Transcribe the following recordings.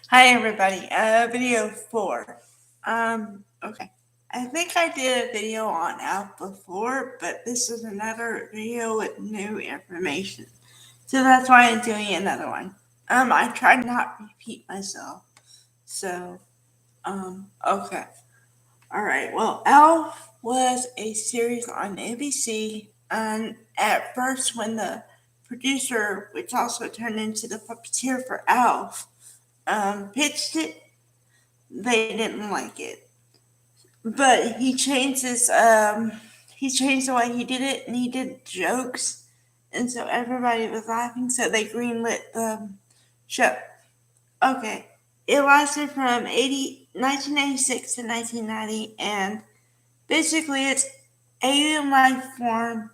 Hi everybody. Video 4. Okay. I think I did a video on Alf before, but this is another video with new information. So that's why I'm doing another one. I tried not to repeat myself. So, okay. Alright, well, Alf was a series on ABC, and at first when the producer, which also turned into the puppeteer for Alf, pitched it, they didn't like it. But he changed the way he did it, and he did jokes, and so everybody was laughing, so they greenlit the show. Okay, it lasted from 1986 to 1990, and basically it's alien life form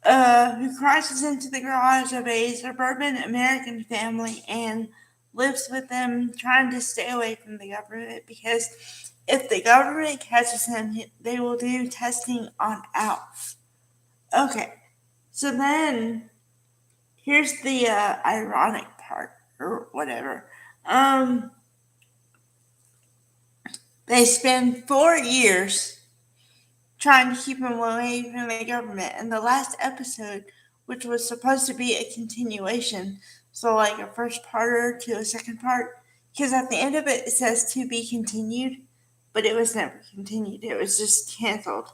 who crashes into the garage of a suburban American family and lives with them, trying to stay away from the government because if the government catches him, they will do testing on Alf. Okay, so then here's the ironic part, or whatever. Um, they spend 4 years trying to keep him away from the government. And the last episode, which was supposed to be a continuation, so like a first parter to a second part, because at the end of it, it says to be continued, but it was never continued. It was just canceled.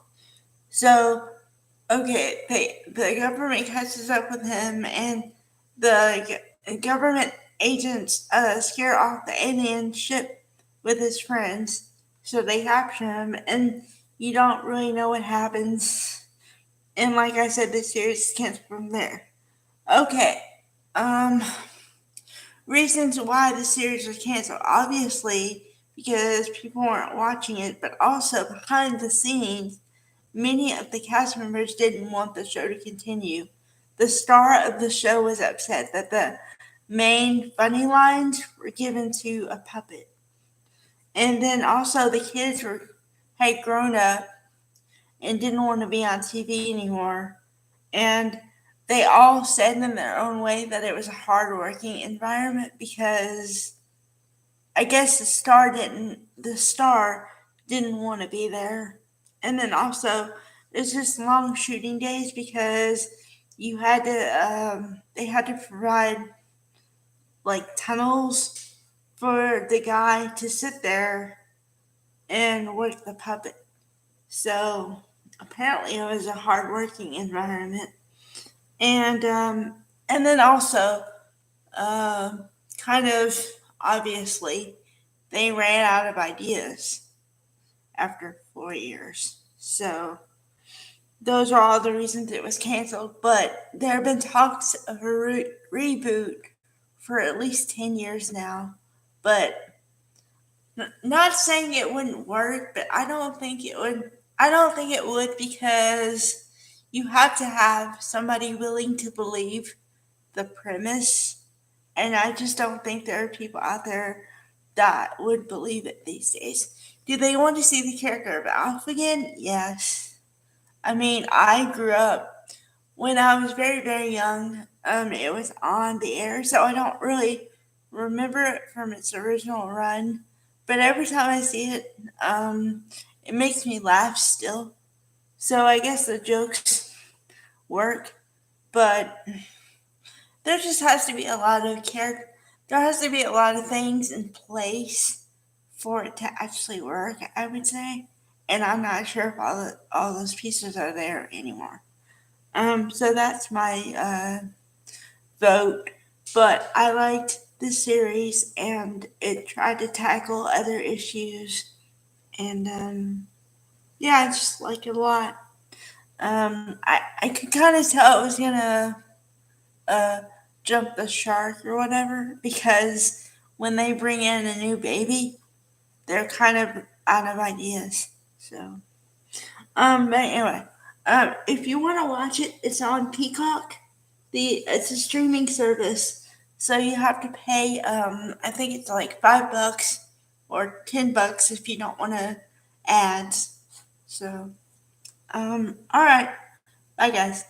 So, okay, the government catches up with him, and the government agents scare off the alien ship with his friends. So they capture him, and you don't really know what happens. And like I said, the series can't from there. Okay. Um, Reasons why the series was canceled. Obviously, because people weren't watching it, but also behind the scenes, many of the cast members didn't want the show to continue. The star of the show was upset that the main funny lines were given to a puppet. And then also the kids had grown up and didn't want to be on TV anymore. And they all said in their own way that it was a hard-working environment because I guess the star didn't want to be there. And then also it's just long shooting days because they had to provide like tunnels for the guy to sit there and work the puppet. So apparently it was a hard-working environment. And then also, um, kind of obviously, they ran out of ideas after 4 years. So those are all the reasons it was canceled. But there have been talks of a reboot for at least 10 years now. But not saying it wouldn't work, but I don't think it would. I don't think it would because you have to have somebody willing to believe the premise, and I just don't think there are people out there that would believe it these days. Do they want to see the character of Alf again? Yes. I mean, I grew up when I was very, very young. It was on the air, so I don't really remember it from its original run. But every time I see it, it makes me laugh still. So I guess the jokes work, but there just has to be a lot of care. There has to be a lot of things in place for it to actually work, I would say. And I'm not sure if all those pieces are there anymore. So that's my vote. But I liked the series, and it tried to tackle other issues. And yeah, I just liked it a lot. I could kind of tell it was gonna uh, jump the shark or whatever because when they bring in a new baby, they're kind of out of ideas. So, but anyway, if you want to watch it, it's on Peacock. It's a streaming service, so you have to pay. I think it's like $5 or $10 if you don't want to ads. So, all right, bye guys.